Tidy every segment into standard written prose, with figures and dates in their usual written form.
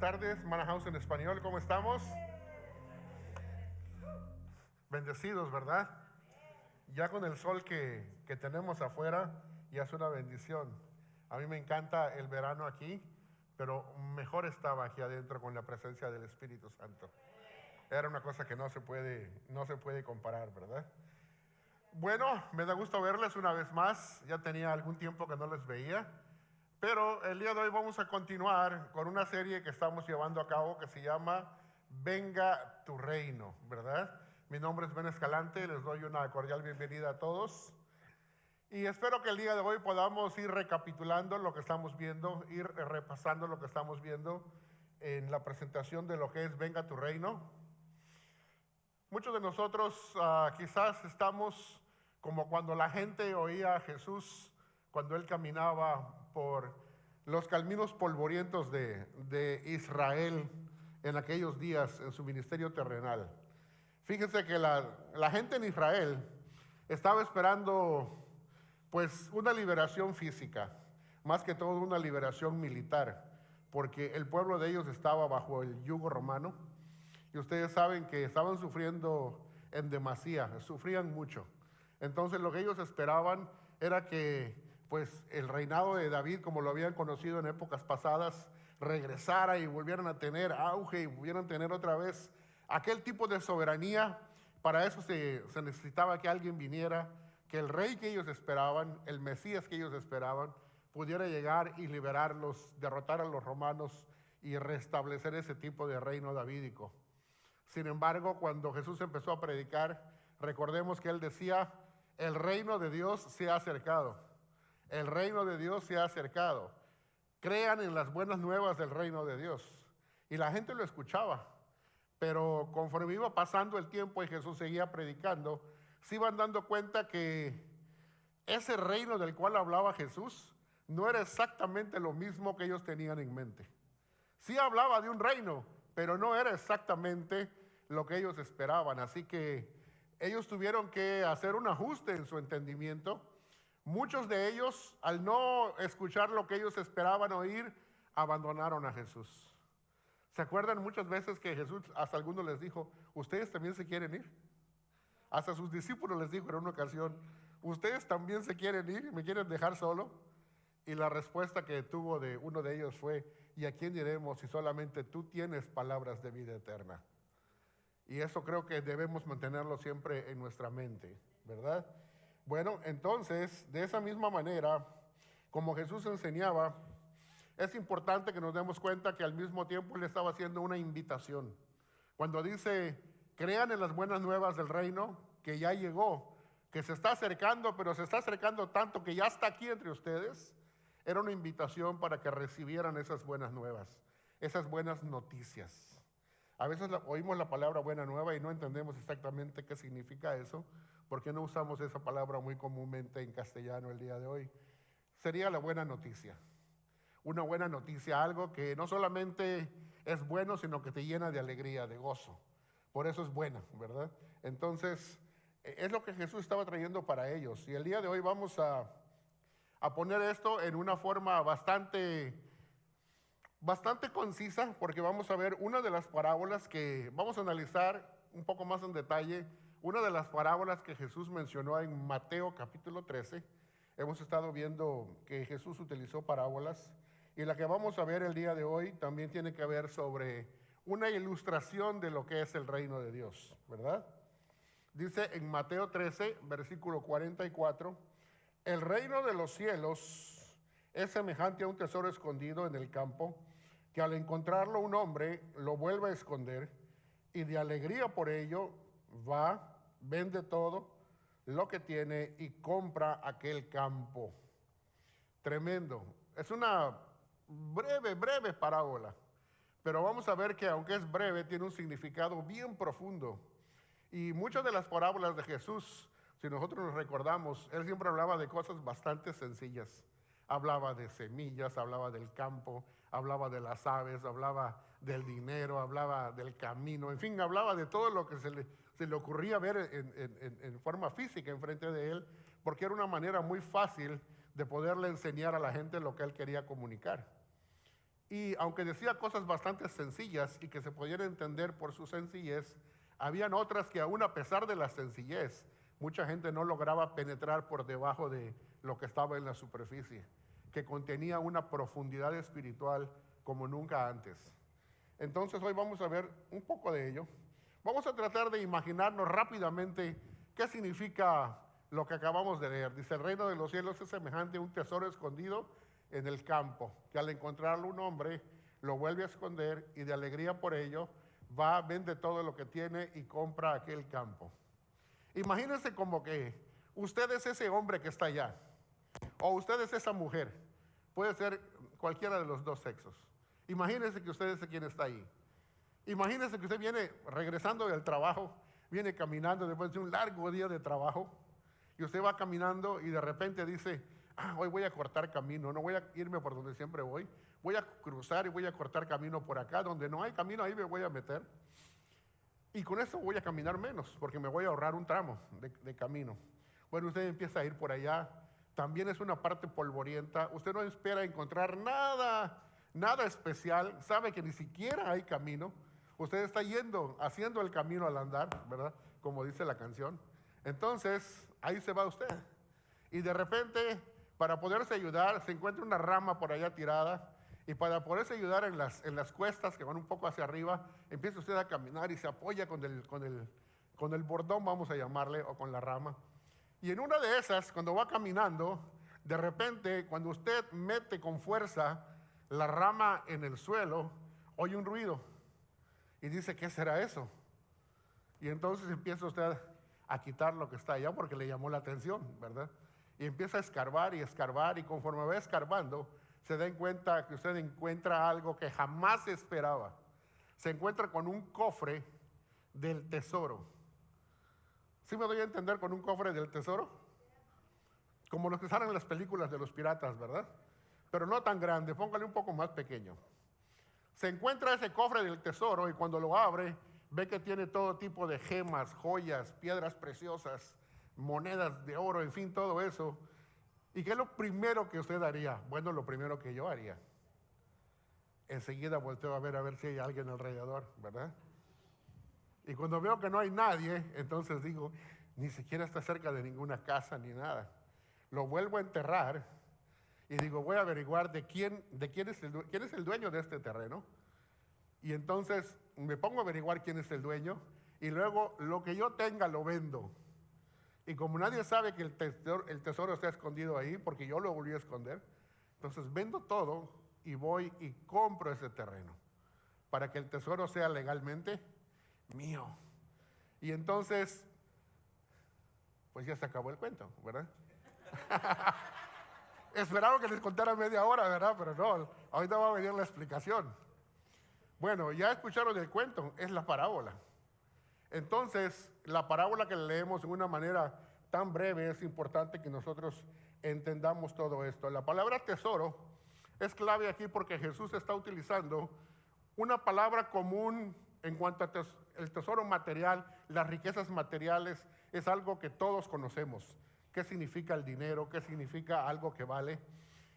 tardes, Mana House en español, ¿cómo estamos? Bendecidos, ¿verdad? Ya con el sol que tenemos afuera, ya es una bendición. A mí me encanta el verano aquí, pero mejor estaba aquí adentro con la presencia del Espíritu Santo. Era una cosa que no se puede comparar, ¿verdad? Bueno, me da gusto verles una vez más. Ya tenía algún tiempo que no les veía. Pero el día de hoy vamos a continuar con una serie que estamos llevando a cabo que se llama Venga tu Reino, ¿verdad? Mi nombre es Ben Escalante, les doy una cordial bienvenida a todos. Y espero que el día de hoy podamos ir recapitulando lo que estamos viendo, ir repasando lo que estamos viendo en la presentación de lo que es Venga tu Reino. Muchos de nosotros quizás estamos como cuando la gente oía a Jesús, cuando él caminaba por los caminos polvorientos de Israel en aquellos días en su ministerio terrenal. Fíjense que la gente en Israel estaba esperando pues una liberación física, más que todo una liberación militar, porque el pueblo de ellos estaba bajo el yugo romano y ustedes saben que estaban sufriendo en demasía, sufrían mucho. Entonces lo que ellos esperaban era que pues el reinado de David, como lo habían conocido en épocas pasadas, regresara y volvieran a tener auge y volvieran a tener otra vez aquel tipo de soberanía. Para eso se necesitaba que alguien viniera, que el rey que ellos esperaban, el Mesías que ellos esperaban, pudiera llegar y liberarlos, derrotar a los romanos y restablecer ese tipo de reino davídico. Sin embargo, cuando Jesús empezó a predicar, recordemos que él decía, el reino de Dios se ha acercado. El reino de Dios se ha acercado. Crean en las buenas nuevas del reino de Dios. Y la gente lo escuchaba. Pero conforme iba pasando el tiempo y Jesús seguía predicando, se iban dando cuenta que ese reino del cual hablaba Jesús no era exactamente lo mismo que ellos tenían en mente. Sí hablaba de un reino, pero no era exactamente lo que ellos esperaban. Así que ellos tuvieron que hacer un ajuste en su entendimiento. Muchos de ellos, al no escuchar lo que ellos esperaban oír, abandonaron a Jesús. ¿Se acuerdan muchas veces que Jesús hasta algunos les dijo, ¿ustedes también se quieren ir? Hasta sus discípulos les dijo en una ocasión, ¿ustedes también se quieren ir? ¿Me quieren dejar solo? Y la respuesta que tuvo de uno de ellos fue, ¿y a quién iremos si solamente tú tienes palabras de vida eterna? Y eso creo que debemos mantenerlo siempre en nuestra mente, ¿verdad? Bueno, entonces, de esa misma manera, como Jesús enseñaba, es importante que nos demos cuenta que al mismo tiempo Él estaba haciendo una invitación. Cuando dice, crean en las buenas nuevas del reino, que ya llegó, que se está acercando, pero se está acercando tanto que ya está aquí entre ustedes, era una invitación para que recibieran esas buenas nuevas, esas buenas noticias. A veces oímos la palabra buena nueva y no entendemos exactamente qué significa eso, porque no usamos esa palabra muy comúnmente en castellano el día de hoy. Sería la buena noticia. Una buena noticia, algo que no solamente es bueno, sino que te llena de alegría, de gozo. Por eso es buena, ¿verdad? Entonces, es lo que Jesús estaba trayendo para ellos. Y el día de hoy vamos a poner esto en una forma bastante concisa, porque vamos a ver una de las parábolas que vamos a analizar un poco más en detalle, una de las parábolas que Jesús mencionó en Mateo capítulo 13. Hemos estado viendo que Jesús utilizó parábolas y la que vamos a ver el día de hoy también tiene que ver sobre una ilustración de lo que es el reino de Dios, ¿verdad? Dice en Mateo 13, versículo 44, el reino de los cielos es semejante a un tesoro escondido en el campo, que al encontrarlo un hombre lo vuelve a esconder y de alegría por ello va, vende todo lo que tiene y compra aquel campo. Tremendo. Es una breve parábola, pero vamos a ver que aunque es breve, tiene un significado bien profundo. Y muchas de las parábolas de Jesús, si nosotros nos recordamos, él siempre hablaba de cosas bastante sencillas. Hablaba de semillas, hablaba del campo, hablaba de las aves, hablaba del dinero, hablaba del camino, en fin, hablaba de todo lo que se le ocurría ver en forma física enfrente de él, porque era una manera muy fácil de poderle enseñar a la gente lo que él quería comunicar. Y aunque decía cosas bastante sencillas y que se podían entender por su sencillez, habían otras que aún a pesar de la sencillez, mucha gente no lograba penetrar por debajo de lo que estaba en la superficie, que contenía una profundidad espiritual como nunca antes. Entonces hoy vamos a ver un poco de ello. Vamos a tratar de imaginarnos rápidamente qué significa lo que acabamos de leer. Dice, el reino de los cielos es semejante a un tesoro escondido en el campo, que al encontrarlo un hombre lo vuelve a esconder y de alegría por ello va, vende todo lo que tiene y compra aquel campo. Imagínense como que usted es ese hombre que está allá, o usted es esa mujer, puede ser cualquiera de los dos sexos. Imagínense que usted es quien está ahí. Imagínense que usted viene regresando del trabajo, viene caminando después de un largo día de trabajo, y usted va caminando y de repente dice, hoy voy a cortar camino, no voy a irme por donde siempre voy a cruzar y voy a cortar camino por acá, donde no hay camino ahí me voy a meter. Y con eso voy a caminar menos, porque me voy a ahorrar un tramo de camino. Bueno, usted empieza a ir por allá, también es una parte polvorienta, usted no espera encontrar nada especial, sabe que ni siquiera hay camino, usted está yendo, haciendo el camino al andar, ¿verdad? Como dice la canción. Entonces, ahí se va usted. Y de repente, para poderse ayudar, se encuentra una rama por allá tirada, y para poderse ayudar en las cuestas que van un poco hacia arriba, empieza usted a caminar y se apoya con el bordón, vamos a llamarle, o con la rama. Y en una de esas, cuando va caminando, de repente, cuando usted mete con fuerza la rama en el suelo, oye un ruido y dice, ¿qué será eso? Y entonces empieza usted a quitar lo que está allá porque le llamó la atención, ¿verdad? Y empieza a escarbar y conforme va escarbando, se da cuenta que usted encuentra algo que jamás esperaba. Se encuentra con un cofre del tesoro. ¿Sí me doy a entender con un cofre del tesoro? Como los que salen en las películas de los piratas, ¿verdad? Pero no tan grande, póngale un poco más pequeño. Se encuentra ese cofre del tesoro y cuando lo abre, ve que tiene todo tipo de gemas, joyas, piedras preciosas, monedas de oro, en fin, todo eso. ¿Y qué es lo primero que usted haría? Bueno, lo primero que yo haría. Enseguida volteo a ver si hay alguien alrededor, ¿verdad? Y cuando veo que no hay nadie, entonces digo, ni siquiera está cerca de ninguna casa ni nada. Lo vuelvo a enterrar y digo, voy a averiguar quién es el dueño de este terreno. Y entonces me pongo a averiguar quién es el dueño y luego lo que yo tenga lo vendo. Y como nadie sabe que el tesoro está escondido ahí, porque yo lo volví a esconder, entonces vendo todo y voy y compro ese terreno para que el tesoro sea legalmente mío. Y entonces, pues ya se acabó el cuento, ¿verdad? Esperaba que les contara media hora, ¿verdad? Pero no, ahorita va a venir la explicación. Bueno, ya escucharon el cuento, es la parábola. Entonces, la parábola que leemos en una manera tan breve, es importante que nosotros entendamos todo esto. La palabra tesoro es clave aquí porque Jesús está utilizando una palabra común en cuanto al tesoro material, las riquezas materiales, es algo que todos conocemos. ¿Qué significa el dinero? ¿Qué significa algo que vale?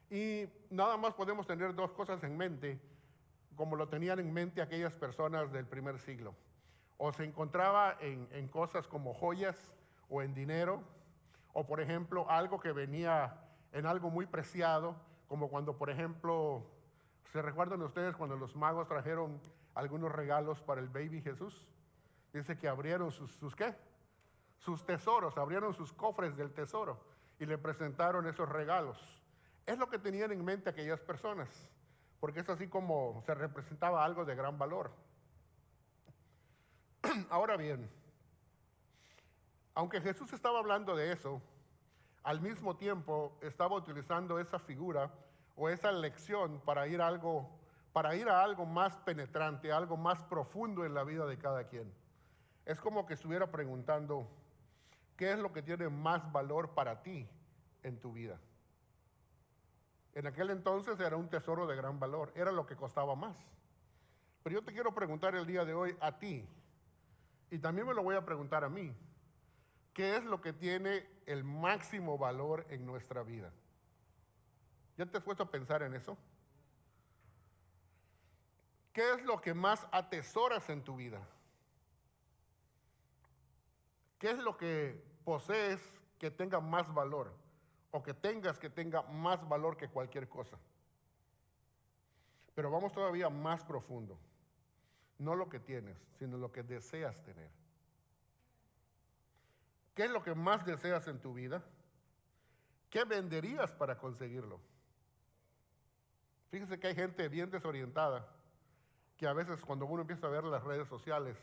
Y nada más podemos tener dos cosas en mente, como lo tenían en mente aquellas personas del primer siglo. O se encontraba en cosas como joyas o en dinero, o por ejemplo algo que venía en algo muy preciado, como cuando por ejemplo, ¿se recuerdan ustedes cuando los magos trajeron algunos regalos para el baby Jesús? Dice que abrieron sus ¿qué? Sus tesoros, abrieron sus cofres del tesoro y le presentaron esos regalos. Es lo que tenían en mente aquellas personas, porque es así como se representaba algo de gran valor. Ahora bien, aunque Jesús estaba hablando de eso, al mismo tiempo estaba utilizando esa figura o esa lección para ir a algo más penetrante, algo más profundo en la vida de cada quien. Es como que estuviera preguntando, ¿qué es lo que tiene más valor para ti en tu vida? En aquel entonces era un tesoro de gran valor, era lo que costaba más. Pero yo te quiero preguntar el día de hoy a ti, y también me lo voy a preguntar a mí, ¿qué es lo que tiene el máximo valor en nuestra vida? ¿Ya te has puesto a pensar en eso? ¿Qué es lo que más atesoras en tu vida? ¿Qué es lo que posees que tenga más valor? O que tengas que tenga más valor que cualquier cosa. Pero vamos todavía más profundo. No lo que tienes, sino lo que deseas tener. ¿Qué es lo que más deseas en tu vida? ¿Qué venderías para conseguirlo? Fíjese que hay gente bien desorientada, que a veces cuando uno empieza a ver las redes sociales,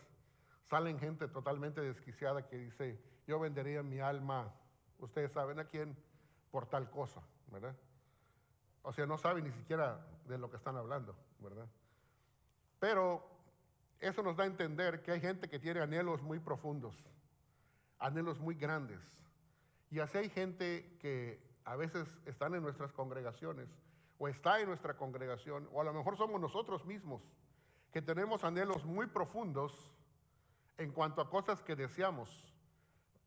salen gente totalmente desquiciada que dice, yo vendería mi alma, ustedes saben a quién, por tal cosa, ¿verdad? O sea, no saben ni siquiera de lo que están hablando, ¿verdad? Pero eso nos da a entender que hay gente que tiene anhelos muy profundos, anhelos muy grandes. Y así hay gente que a veces están en nuestras congregaciones, o está en nuestra congregación, o a lo mejor somos nosotros mismos, que tenemos anhelos muy profundos en cuanto a cosas que deseamos,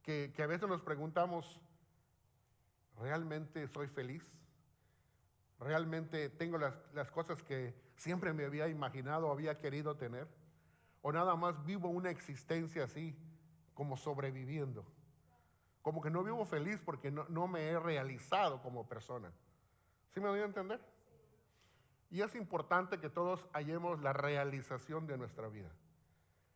que a veces nos preguntamos, ¿realmente soy feliz? ¿Realmente tengo las cosas que siempre me había imaginado, había querido tener? ¿O nada más vivo una existencia así, como sobreviviendo? Como que no vivo feliz porque no me he realizado como persona. ¿Sí me doy a entender? Y es importante que todos hallemos la realización de nuestra vida.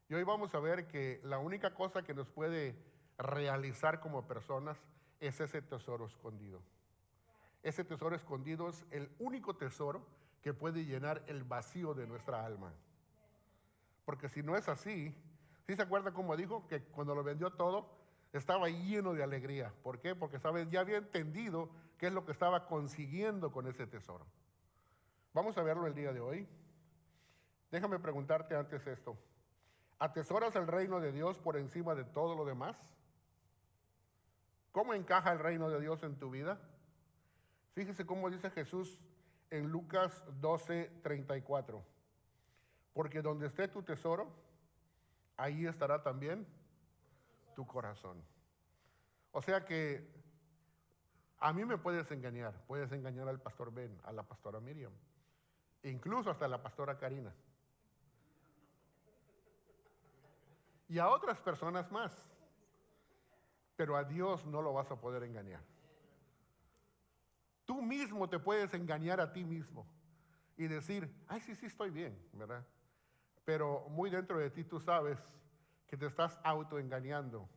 Y hoy vamos a ver que la única cosa que nos puede realizar como personas es ese tesoro escondido. Ese tesoro escondido es el único tesoro que puede llenar el vacío de nuestra alma. Porque si no es así, ¿sí se acuerda cómo dijo? Que cuando lo vendió todo, estaba lleno de alegría. ¿Por qué? Porque ya había entendido qué es lo que estaba consiguiendo con ese tesoro. Vamos a verlo el día de hoy. Déjame preguntarte antes esto. ¿Atesoras el reino de Dios por encima de todo lo demás? ¿Cómo encaja el reino de Dios en tu vida? Fíjese cómo dice Jesús en Lucas 12:34. Porque donde esté tu tesoro, ahí estará también tu corazón. O sea que a mí me puedes engañar al pastor Ben, a la pastora Miriam, incluso hasta a la pastora Karina. Y a otras personas más. Pero a Dios no lo vas a poder engañar. Tú mismo te puedes engañar a ti mismo y decir, ay, sí, estoy bien, ¿verdad? Pero muy dentro de ti tú sabes que te estás autoengañando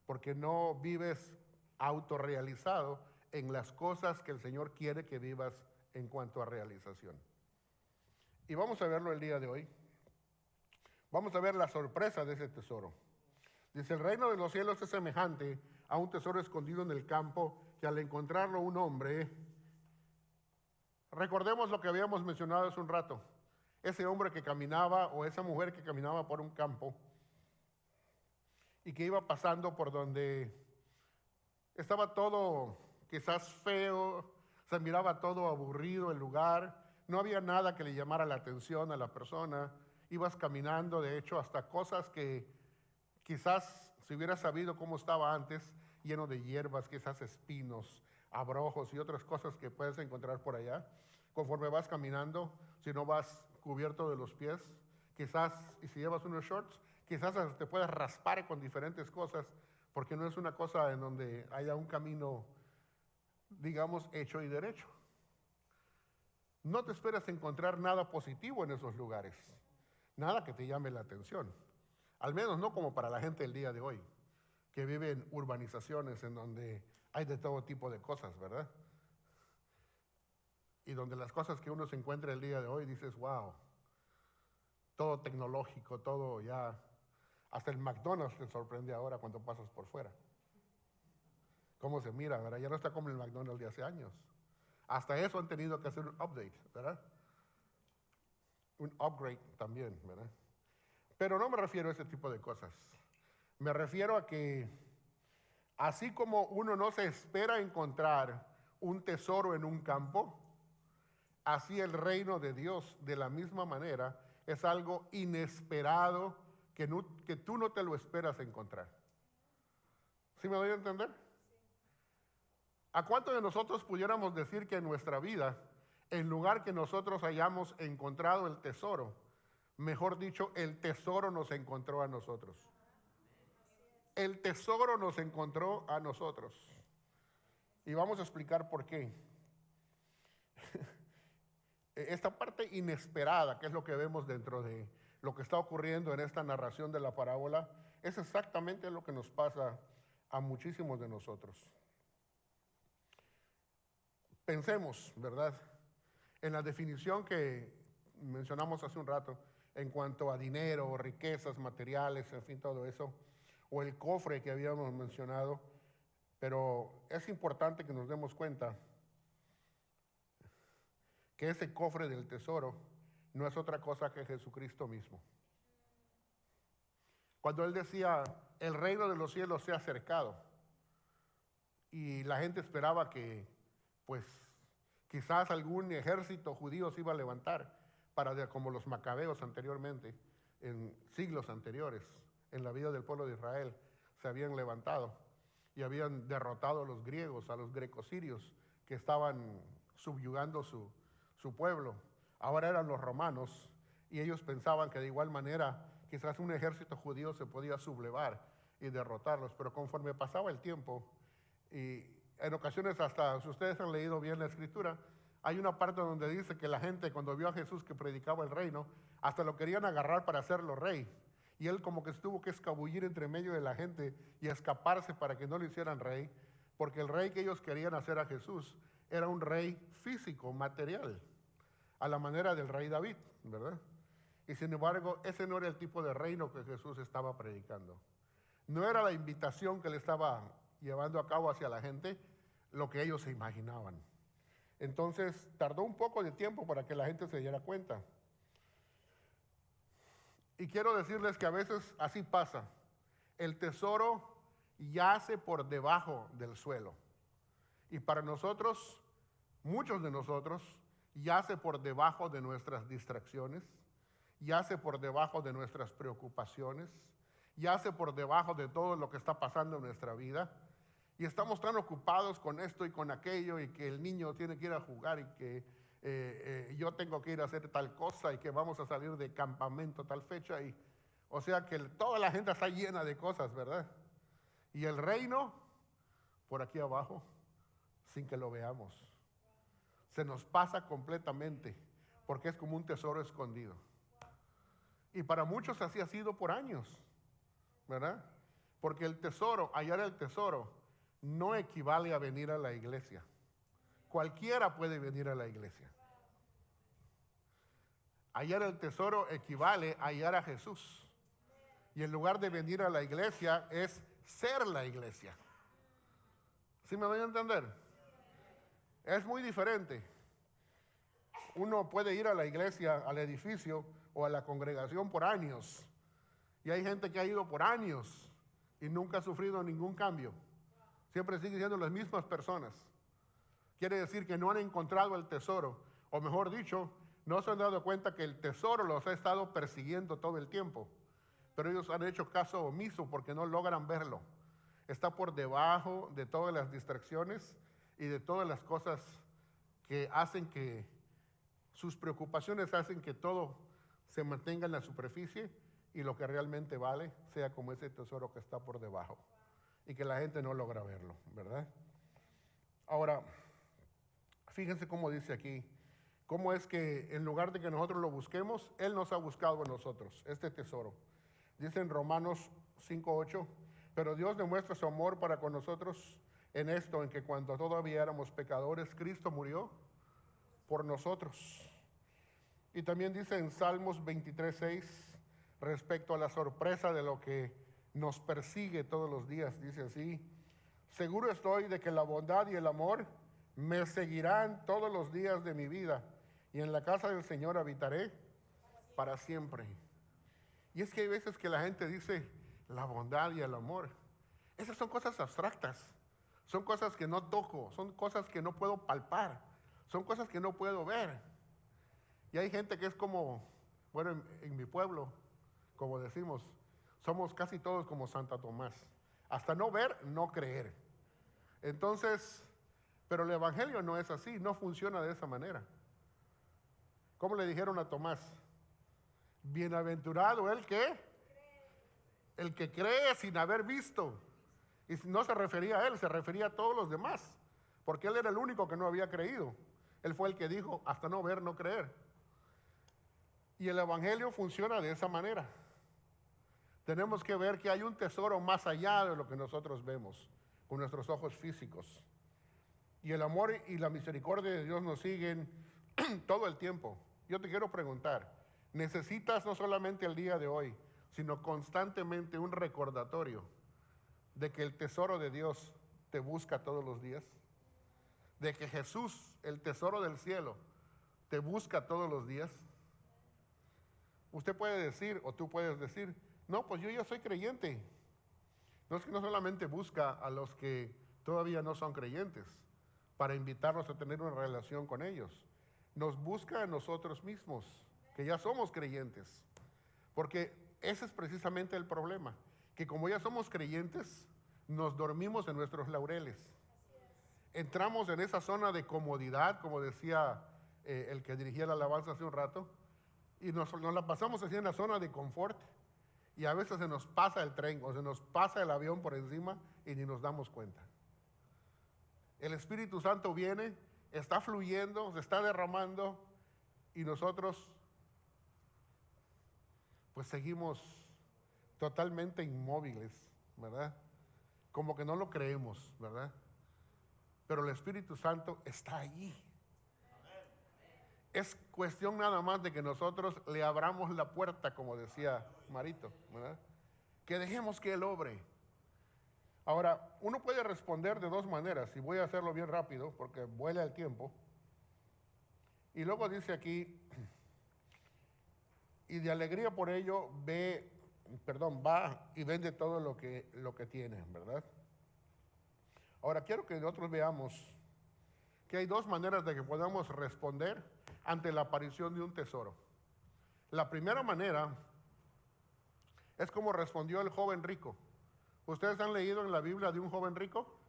porque no vives autorrealizado en las cosas que el Señor quiere que vivas en cuanto a realización. Y vamos a verlo el día de hoy. Vamos a ver la sorpresa de ese tesoro. Dice, el reino de los cielos es semejante a un tesoro escondido en el campo que al encontrarlo un hombre, recordemos lo que habíamos mencionado hace un rato, ese hombre que caminaba o esa mujer que caminaba por un campo y que iba pasando por donde estaba todo quizás feo, se miraba todo aburrido el lugar, no había nada que le llamara la atención a la persona, ibas caminando, de hecho, hasta cosas que quizás si hubieras sabido cómo estaba antes, lleno de hierbas, quizás espinos, abrojos y otras cosas que puedes encontrar por allá. Conforme vas caminando, si no vas cubierto de los pies, quizás, y si llevas unos shorts, quizás te puedas raspar con diferentes cosas, porque no es una cosa en donde haya un camino, digamos, hecho y derecho. No te esperas encontrar nada positivo en esos lugares, nada que te llame la atención. Al menos no como para la gente del día de hoy, que vive en urbanizaciones en donde hay de todo tipo de cosas, ¿verdad? Y donde las cosas que uno se encuentra el día de hoy, dices, wow, todo tecnológico, todo ya, hasta el McDonald's te sorprende ahora cuando pasas por fuera. Cómo se mira, ¿verdad? Ya no está como el McDonald's de hace años. Hasta eso han tenido que hacer un update, ¿verdad? Un upgrade también, ¿verdad? Pero no me refiero a ese tipo de cosas. Me refiero a que así como uno no se espera encontrar un tesoro en un campo, así el reino de Dios de la misma manera es algo inesperado que tú no te lo esperas encontrar. ¿Sí me doy a entender? ¿A cuántos de nosotros pudiéramos decir que en nuestra vida, en lugar que nosotros hayamos encontrado el tesoro, Mejor dicho, el tesoro nos encontró a nosotros. El tesoro nos encontró a nosotros. Y vamos a explicar por qué. Esta parte inesperada, que es lo que vemos dentro de lo que está ocurriendo en esta narración de la parábola, es exactamente lo que nos pasa a muchísimos de nosotros. Pensemos, ¿verdad?, en la definición que mencionamos hace un rato en cuanto a dinero, riquezas, materiales, en fin, todo eso, o el cofre que habíamos mencionado, pero es importante que nos demos cuenta que ese cofre del tesoro no es otra cosa que Jesucristo mismo. Cuando Él decía, el reino de los cielos se ha acercado, y la gente esperaba que, pues, quizás algún ejército judío se iba a levantar, como los macabeos anteriormente, en siglos anteriores, en la vida del pueblo de Israel, se habían levantado y habían derrotado a los griegos, a los grecosirios, que estaban subyugando su pueblo. Ahora eran los romanos, y ellos pensaban que de igual manera quizás un ejército judío se podía sublevar y derrotarlos, pero conforme pasaba el tiempo, y en ocasiones hasta, si ustedes han leído bien la escritura, hay una parte donde dice que la gente cuando vio a Jesús que predicaba el reino, hasta lo querían agarrar para hacerlo rey. Y él como que tuvo que escabullir entre medio de la gente y escaparse para que no lo hicieran rey, porque el rey que ellos querían hacer a Jesús era un rey físico, material, a la manera del rey David, ¿verdad? Y sin embargo, ese no era el tipo de reino que Jesús estaba predicando. No era la invitación que le estaba llevando a cabo hacia la gente lo que ellos se imaginaban. Entonces, tardó un poco de tiempo para que la gente se diera cuenta. Y quiero decirles que a veces así pasa. El tesoro yace por debajo del suelo. Y para nosotros, muchos de nosotros, yace por debajo de nuestras distracciones, yace por debajo de nuestras preocupaciones, yace por debajo de todo lo que está pasando en nuestra vida. Y estamos tan ocupados con esto y con aquello, y que el niño tiene que ir a jugar, y que yo tengo que ir a hacer tal cosa, y que vamos a salir de campamento tal fecha. Y, o sea que toda la gente está llena de cosas, ¿verdad? Y el reino, por aquí abajo, sin que lo veamos. Se nos pasa completamente, porque es como un tesoro escondido. Y para muchos así ha sido por años, ¿verdad? Porque el tesoro, hallar el tesoro, no equivale a venir a la iglesia. Cualquiera puede venir a la iglesia. Hallar el tesoro equivale a hallar a Jesús. Y en lugar de venir a la iglesia es ser la iglesia. ¿Sí me voy a entender? Es muy diferente. Uno puede ir a la iglesia, al edificio o a la congregación por años. Y hay gente que ha ido por años y nunca ha sufrido ningún cambio. Siempre siguen siendo las mismas personas. Quiere decir que no han encontrado el tesoro, o mejor dicho, no se han dado cuenta que el tesoro los ha estado persiguiendo todo el tiempo. Pero ellos han hecho caso omiso porque no logran verlo. Está por debajo de todas las distracciones y de todas las cosas que hacen que sus preocupaciones hacen que todo se mantenga en la superficie, y lo que realmente vale sea como ese tesoro que está por debajo y que la gente no logra verlo, ¿verdad? Ahora, fíjense cómo dice aquí, cómo es que en lugar de que nosotros lo busquemos, Él nos ha buscado a nosotros, este tesoro. Dice en Romanos 5:8, pero Dios demuestra su amor para con nosotros en esto, en que cuando todavía éramos pecadores, Cristo murió por nosotros. Y también dice en Salmos 23:6, respecto a la sorpresa de lo que nos persigue todos los días, dice así, seguro estoy de que la bondad y el amor me seguirán todos los días de mi vida, y en la casa del Señor habitaré para siempre. Y es que hay veces que la gente dice la bondad y el amor. Esas son cosas abstractas, son cosas que no toco, son cosas que no puedo palpar, son cosas que no puedo ver. Y hay gente que es como, bueno, en mi pueblo, como decimos, somos casi todos como Santo Tomás. Hasta no ver, no creer. Entonces, pero el evangelio no es así, no funciona de esa manera. ¿Cómo le dijeron a Tomás? Bienaventurado el que cree sin haber visto. Y no se refería a él, se refería a todos los demás, porque él era el único que no había creído. Él fue el que dijo, hasta no ver, no creer. Y el evangelio funciona de esa manera. Tenemos que ver que hay un tesoro más allá de lo que nosotros vemos con nuestros ojos físicos. Y el amor y la misericordia de Dios nos siguen todo el tiempo. Yo te quiero preguntar, ¿necesitas no solamente el día de hoy, sino constantemente un recordatorio de que el tesoro de Dios te busca todos los días? De que Jesús, el tesoro del cielo, te busca todos los días. Usted puede decir, o tú puedes decir, no, pues yo ya soy creyente. No es que no solamente busca a los que todavía no son creyentes, para invitarlos a tener una relación con ellos. Nos busca a nosotros mismos, que ya somos creyentes. Porque ese es precisamente el problema, que como ya somos creyentes, nos dormimos en nuestros laureles. Entramos en esa zona de comodidad, como decía el que dirigía la alabanza hace un rato, y nos la pasamos así en la zona de confort, y a veces se nos pasa el tren o se nos pasa el avión por encima y ni nos damos cuenta. El Espíritu Santo viene, está fluyendo, se está derramando, y nosotros pues seguimos totalmente inmóviles, ¿verdad? Como que no lo creemos, ¿verdad? Pero el Espíritu Santo está allí. Es cuestión nada más de que nosotros le abramos la puerta, como decía Marito, ¿verdad? Que dejemos que Él obre. Ahora, uno puede responder de dos maneras, y voy a hacerlo bien rápido porque vuela el tiempo. Y luego dice aquí, y de alegría por ello va y vende todo lo que tiene, ¿verdad? Ahora quiero que nosotros veamos que hay dos maneras de que podamos responder ante la aparición de un tesoro. La primera manera es como respondió el joven rico. ¿Ustedes han leído en la Biblia de un joven rico?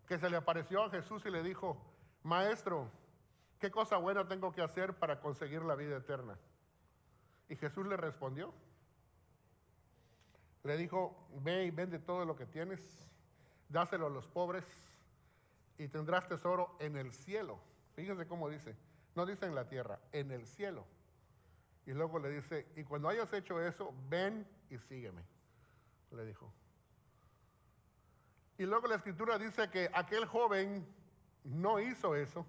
Que se le apareció a Jesús y le dijo, Maestro, ¿qué cosa buena tengo que hacer para conseguir la vida eterna? Y Jesús le respondió. Le dijo, ve y vende todo lo que tienes, dáselo a los pobres y tendrás tesoro en el cielo. Fíjense cómo dice, no dice en la tierra, en el cielo. Y luego le dice, y cuando hayas hecho eso, ven y sígueme, le dijo. Y luego la escritura dice que aquel joven no hizo eso.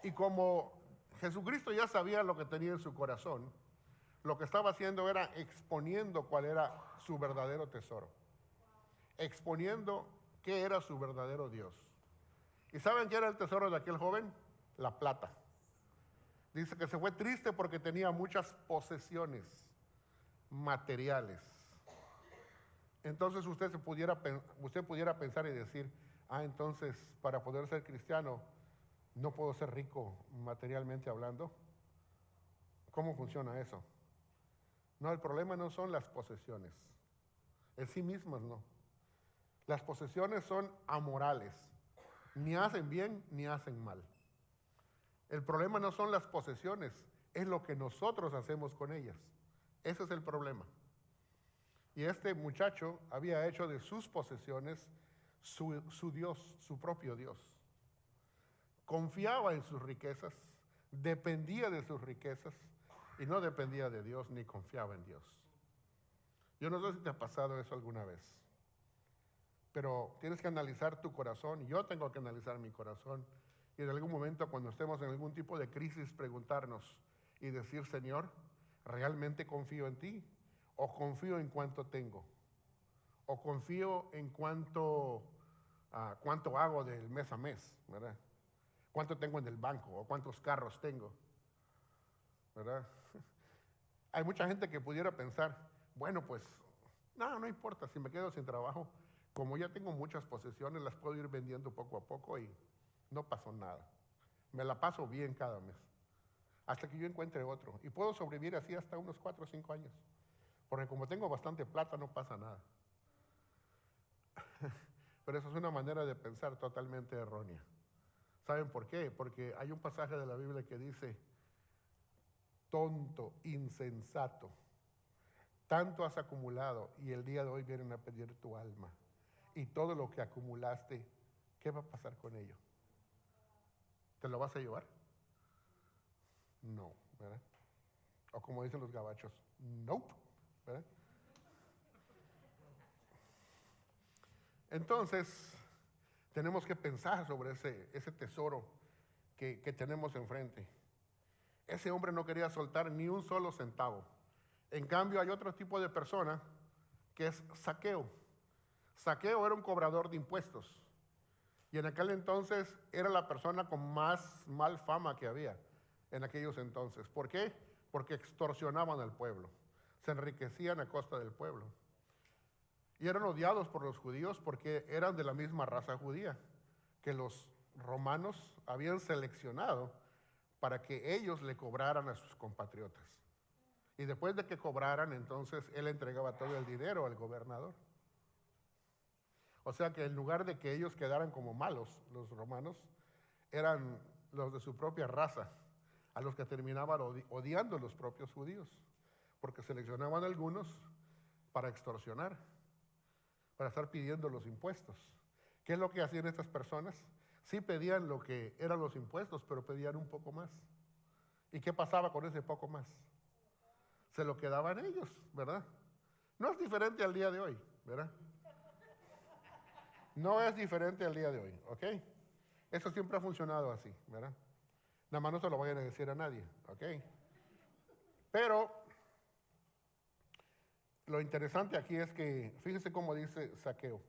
Y como Jesucristo ya sabía lo que tenía en su corazón, lo que estaba haciendo era exponiendo cuál era su verdadero tesoro. Exponiendo qué era su verdadero Dios. ¿Y saben qué era el tesoro de aquel joven? La plata. Dice que se fue triste porque tenía muchas posesiones materiales. Entonces usted pudiera pensar y decir, entonces para poder ser cristiano no puedo ser rico materialmente hablando. ¿Cómo funciona eso? No, el problema no son las posesiones, en sí mismas no. Las posesiones son amorales, ni hacen bien ni hacen mal. El problema no son las posesiones, es lo que nosotros hacemos con ellas. Ese es el problema. Y este muchacho había hecho de sus posesiones su Dios, su propio Dios. Confiaba en sus riquezas, dependía de sus riquezas y no dependía de Dios ni confiaba en Dios. Yo no sé si te ha pasado eso alguna vez, pero tienes que analizar tu corazón, yo tengo que analizar mi corazón y en algún momento cuando estemos en algún tipo de crisis preguntarnos y decir, Señor, ¿realmente confío en ti? ¿O confío en cuánto tengo? ¿O confío en cuánto hago del mes a mes? ¿Verdad? ¿Cuánto tengo en el banco? ¿O cuántos carros tengo? ¿Verdad? Hay mucha gente que pudiera pensar, bueno, pues, no importa, si me quedo sin trabajo, como ya tengo muchas posesiones, las puedo ir vendiendo poco a poco y no pasó nada. Me la paso bien cada mes, hasta que yo encuentre otro. Y puedo sobrevivir así hasta unos 4 o 5 años. Porque como tengo bastante plata, no pasa nada. Pero eso es una manera de pensar totalmente errónea. ¿Saben por qué? Porque hay un pasaje de la Biblia que dice tonto, insensato. Tanto has acumulado y el día de hoy vienen a pedir tu alma. Y todo lo que acumulaste, ¿qué va a pasar con ello? ¿Te lo vas a llevar? No, ¿verdad? O como dicen los gabachos, nope, ¿verdad? Entonces, tenemos que pensar sobre ese tesoro que tenemos enfrente. Ese hombre no quería soltar ni un solo centavo. En cambio, hay otro tipo de persona que es Zaqueo. Zaqueo era un cobrador de impuestos. Y en aquel entonces era la persona con más mal fama que había en aquellos entonces. ¿Por qué? Porque extorsionaban al pueblo. Se enriquecían a costa del pueblo. Y eran odiados por los judíos porque eran de la misma raza judía que los romanos habían seleccionado para que ellos le cobraran a sus compatriotas. Y después de que cobraran, entonces él entregaba todo el dinero al gobernador. O sea que en lugar de que ellos quedaran como malos, los romanos, eran los de su propia raza, a los que terminaban odiando los propios judíos, porque seleccionaban algunos para extorsionar, para estar pidiendo los impuestos. ¿Qué es lo que hacían estas personas? Sí pedían lo que eran los impuestos, pero pedían un poco más. ¿Y qué pasaba con ese poco más? Se lo quedaban ellos, ¿verdad? No es diferente al día de hoy, ¿verdad? No es diferente al día de hoy, ¿ok? Eso siempre ha funcionado así, ¿verdad? Nada más no se lo vayan a decir a nadie, ¿ok? Pero lo interesante aquí es que, fíjense cómo dice Zaqueo,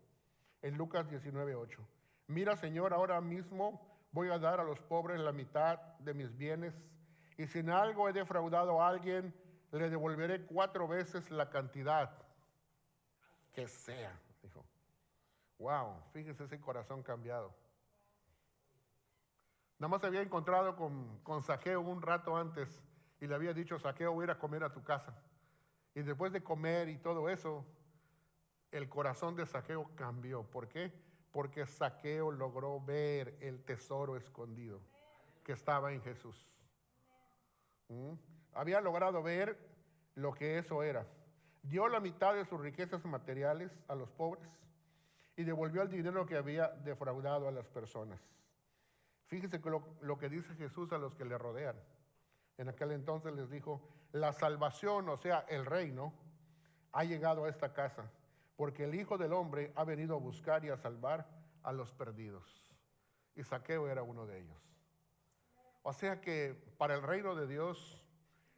en Lucas 19:8. Mira, Señor, ahora mismo voy a dar a los pobres la mitad de mis bienes, y si en algo he defraudado a alguien, le devolveré 4 veces la cantidad que sea, dijo. Wow, fíjese ese corazón cambiado. Nada más se había encontrado con Zaqueo un rato antes y le había dicho, Zaqueo, voy a ir a comer a tu casa. Y después de comer y todo eso, el corazón de Zaqueo cambió. ¿Por qué? Porque Zaqueo logró ver el tesoro escondido que estaba en Jesús. Había logrado ver lo que eso era. Dio la mitad de sus riquezas materiales a los pobres y devolvió el dinero que había defraudado a las personas. Fíjese que lo que dice Jesús a los que le rodean. En aquel entonces les dijo, la salvación, o sea, el reino, ha llegado a esta casa, porque el Hijo del Hombre ha venido a buscar y a salvar a los perdidos. Y Zaqueo era uno de ellos. O sea que para el reino de Dios,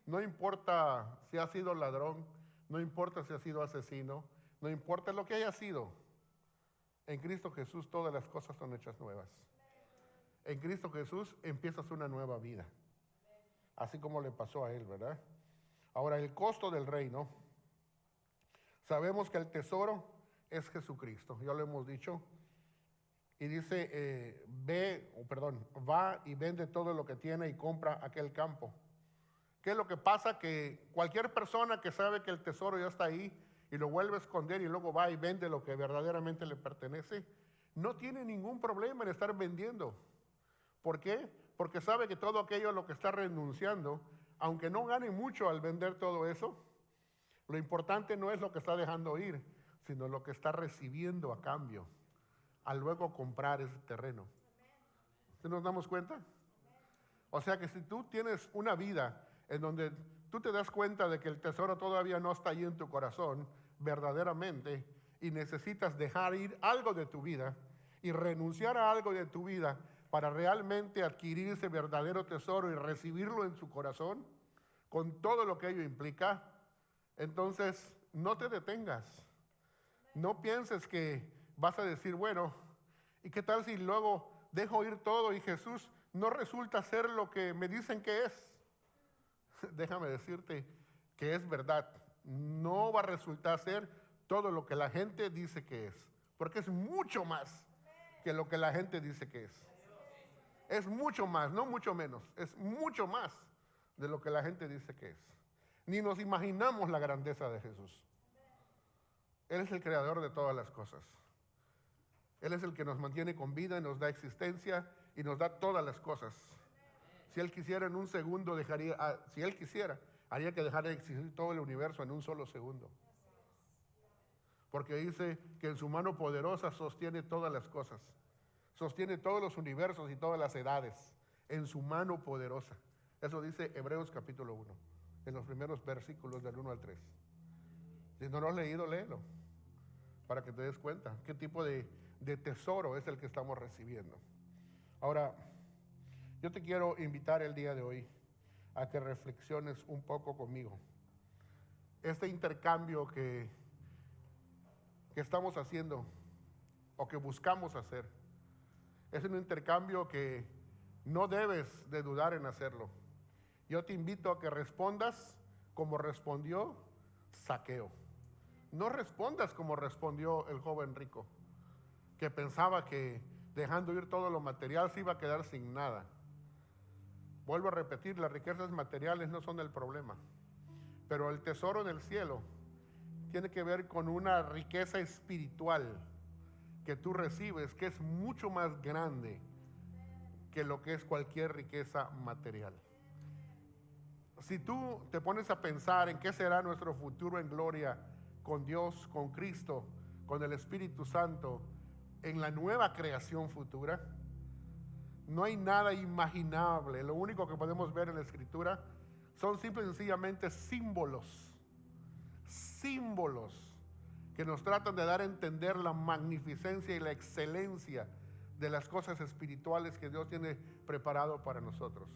no importa si ha sido ladrón, no importa si ha sido asesino, no importa lo que haya sido, en Cristo Jesús todas las cosas son hechas nuevas. En Cristo Jesús empiezas una nueva vida, así como le pasó a él, ¿verdad? Ahora, el costo del reino, sabemos que el tesoro es Jesucristo, ya lo hemos dicho, y dice, va y vende todo lo que tiene y compra aquel campo. ¿Qué es lo que pasa? Que cualquier persona que sabe que el tesoro ya está ahí y lo vuelve a esconder y luego va y vende lo que verdaderamente le pertenece, no tiene ningún problema en estar vendiendo. ¿Por qué? Porque sabe que todo aquello a lo que está renunciando, aunque no gane mucho al vender todo eso, lo importante no es lo que está dejando ir, sino lo que está recibiendo a cambio, al luego comprar ese terreno. ¿Sí nos damos cuenta? O sea que si tú tienes una vida en donde tú te das cuenta de que el tesoro todavía no está ahí en tu corazón, verdaderamente, y necesitas dejar ir algo de tu vida y renunciar a algo de tu vida para realmente adquirir ese verdadero tesoro y recibirlo en su corazón, con todo lo que ello implica, entonces no te detengas. No pienses que vas a decir, bueno, ¿y qué tal si luego dejo ir todo y Jesús no resulta ser lo que me dicen que es? Déjame decirte que es verdad. No va a resultar ser todo lo que la gente dice que es, porque es mucho más que lo que la gente dice que es. Es mucho más, no mucho menos, es mucho más de lo que la gente dice que es. Ni nos imaginamos la grandeza de Jesús. Él es el creador de todas las cosas. Él es el que nos mantiene con vida y nos da existencia y nos da todas las cosas. Si Él quisiera en un segundo dejaría, si Él quisiera, haría que dejara de existir todo el universo en un solo segundo. Porque dice que en su mano poderosa sostiene todas las cosas. Sostiene todos los universos y todas las edades en su mano poderosa. Eso dice Hebreos capítulo 1, en los primeros versículos del 1 al 3. Si no lo has leído, léelo, para que te des cuenta qué tipo de tesoro es el que estamos recibiendo. Ahora, yo te quiero invitar el día de hoy a que reflexiones un poco conmigo. Este intercambio que estamos haciendo o que buscamos hacer es un intercambio que no debes de dudar en hacerlo. Yo te invito a que respondas como respondió Zaqueo. No respondas como respondió el joven rico, que pensaba que dejando ir todo lo material se iba a quedar sin nada. Vuelvo a repetir, las riquezas materiales no son el problema, pero el tesoro del cielo tiene que ver con una riqueza espiritual que tú recibes, que es mucho más grande que lo que es cualquier riqueza material. Si tú te pones a pensar en qué será nuestro futuro en gloria con Dios, con Cristo, con el Espíritu Santo, en la nueva creación futura, no hay nada imaginable. Lo único que podemos ver en la Escritura son simple y sencillamente símbolos que nos tratan de dar a entender la magnificencia y la excelencia de las cosas espirituales que Dios tiene preparado para nosotros.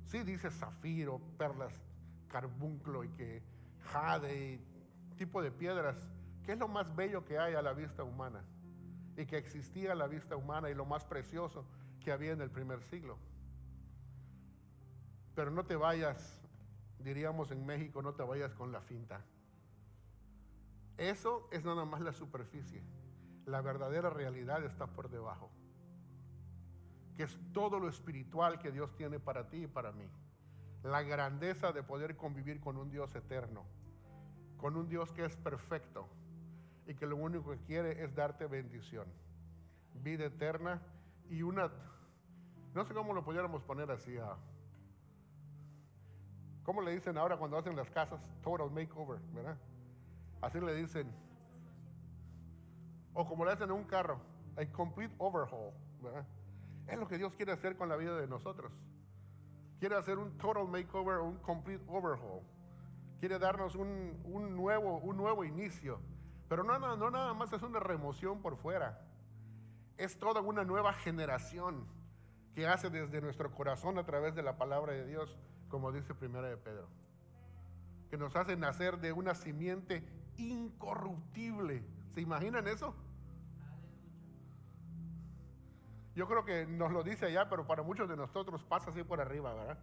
Sí dice zafiro, perlas, carbunclo y que jade y tipo de piedras, que es lo más bello que hay a la vista humana y que existía a la vista humana y lo más precioso que había en el primer siglo. Pero no te vayas, diríamos en México, no te vayas con la finta. Eso es nada más la superficie. La verdadera realidad está por debajo, que es todo lo espiritual que Dios tiene para ti y para mí. La grandeza de poder convivir con un Dios eterno, con un Dios que es perfecto y que lo único que quiere es darte bendición, vida eterna y una, no sé cómo lo pudiéramos poner así, ¿cómo le dicen ahora cuando hacen las casas? Total makeover, ¿verdad? Así le dicen. O como le hacen a un carro, a complete overhaul, ¿verdad? Es lo que Dios quiere hacer con la vida de nosotros. Quiere hacer un total makeover o un complete overhaul. Quiere darnos un nuevo inicio. Pero no nada más es una remoción por fuera. Es toda una nueva generación que hace desde nuestro corazón a través de la palabra de Dios, como dice Primera de Pedro. Que nos hace nacer de una simiente incorruptible. ¿Se imaginan eso? Yo creo que nos lo dice allá, pero para muchos de nosotros pasa así por arriba, ¿verdad?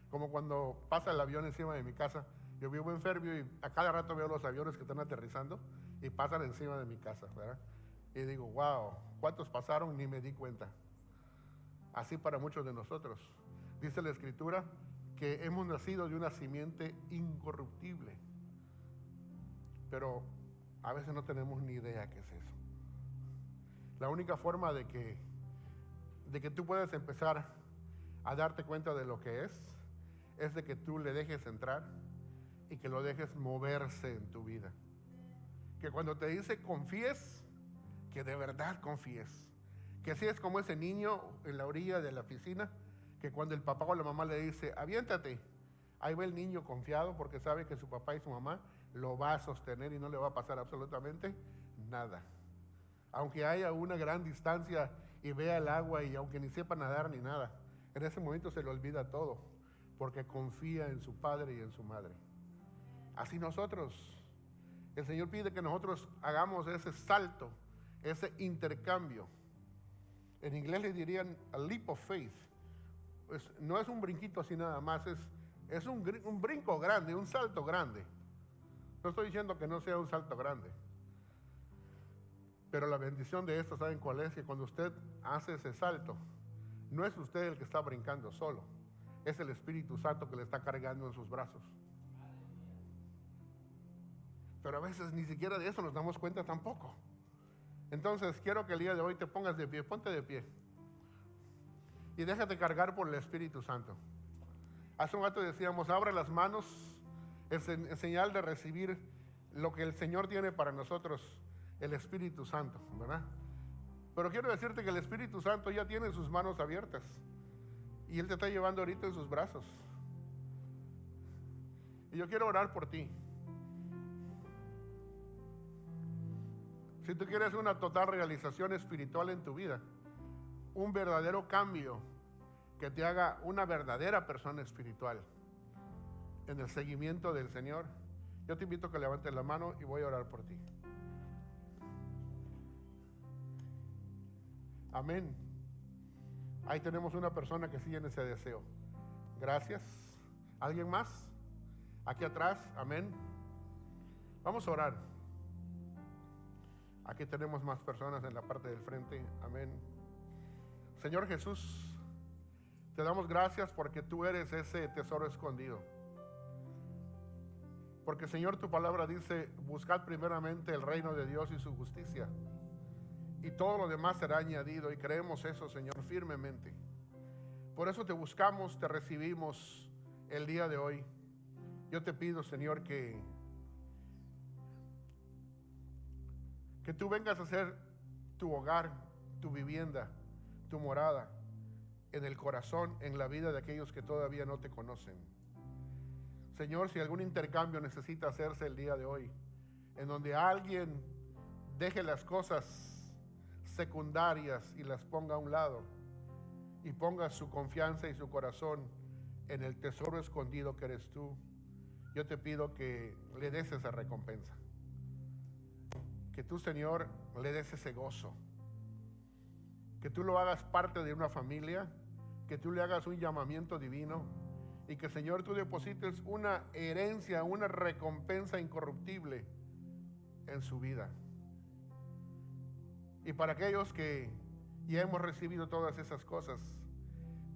Como cuando pasa el avión encima de mi casa. Yo vivo en Fairview y a cada rato veo los aviones que están aterrizando y pasan encima de mi casa, ¿verdad? Y digo, wow, ¿cuántos pasaron? Ni me di cuenta. Así para muchos de nosotros. Dice la Escritura que hemos nacido de una simiente incorruptible, pero a veces no tenemos ni idea qué es eso. La única forma de que tú puedas empezar a darte cuenta de lo que es de que tú le dejes entrar y que lo dejes moverse en tu vida. Que cuando te dice confíes, que de verdad confíes. Que así es como ese niño en la orilla de la piscina, que cuando el papá o la mamá le dice, aviéntate, ahí va el niño confiado porque sabe que su papá y su mamá lo va a sostener y no le va a pasar absolutamente nada. Aunque haya una gran distancia y vea el agua y aunque ni sepa nadar ni nada, en ese momento se le olvida todo, porque confía en su padre y en su madre. Así nosotros, el Señor pide que nosotros hagamos ese salto, ese intercambio. En inglés le dirían a leap of faith. No es un brinquito así nada más, es un brinco grande, un salto grande. No estoy diciendo que no sea un salto grande. Pero la bendición de esto, ¿saben cuál es? Que cuando usted hace ese salto, no es usted el que está brincando solo, es el Espíritu Santo que le está cargando en sus brazos. Pero a veces ni siquiera de eso nos damos cuenta tampoco. Entonces quiero que el día de hoy te pongas de pie, ponte de pie. y déjate cargar por el Espíritu Santo. Hace un rato decíamos, abre las manos, es en señal de recibir lo que el Señor tiene para nosotros, el Espíritu Santo, ¿verdad? Pero quiero decirte que el Espíritu Santo ya tiene sus manos abiertas y Él te está llevando ahorita en sus brazos. Y yo quiero orar por ti. Si tú quieres una total realización espiritual en tu vida, un verdadero cambio que te haga una verdadera persona espiritual en el seguimiento del Señor, yo te invito a que levantes la mano y voy a orar por ti. Amén. Ahí tenemos una persona que sigue en ese deseo. Gracias. ¿Alguien más? Aquí atrás, amén. Vamos a orar. Aquí tenemos más personas en la parte del frente, amén. Señor Jesús, te damos gracias porque tú eres ese tesoro escondido. Porque Señor, tu palabra dice, buscad primeramente el reino de Dios y su justicia, y todo lo demás será añadido, y creemos eso, Señor, firmemente. Por eso te buscamos, te recibimos el día de hoy. Yo te pido, Señor, que tú vengas a hacer tu hogar, tu vivienda, tu morada en el corazón, en la vida de aquellos que todavía no te conocen. Señor, si algún intercambio necesita hacerse el día de hoy, en donde alguien deje las cosas secundarias y las ponga a un lado y ponga su confianza y su corazón en el tesoro escondido que eres tú, yo te pido que le des esa recompensa, que tú, Señor, le des ese gozo, que tú lo hagas parte de una familia, que tú le hagas un llamamiento divino y que, Señor, tú deposites una herencia, una recompensa incorruptible en su vida. Y para aquellos que ya hemos recibido todas esas cosas,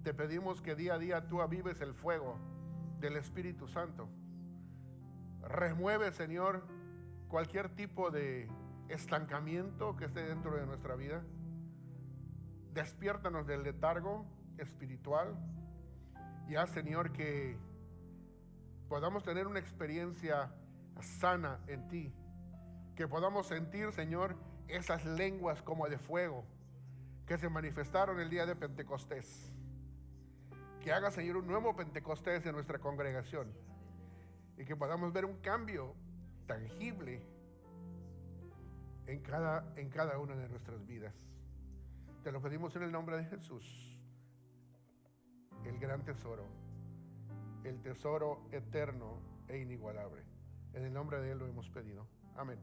te pedimos que día a día tú avives el fuego del Espíritu Santo. Remueve, Señor, cualquier tipo de estancamiento que esté dentro de nuestra vida. Despiértanos del letargo espiritual y haz, Señor, que podamos tener una experiencia sana en ti, que podamos sentir, Señor, esas lenguas como de fuego que se manifestaron el día de Pentecostés. Que haga, Señor, un nuevo Pentecostés en nuestra congregación y que podamos ver un cambio tangible en cada una de nuestras vidas. Te lo pedimos en el nombre de Jesús, el gran tesoro, el tesoro eterno e inigualable. En el nombre de Él lo hemos pedido. Amén.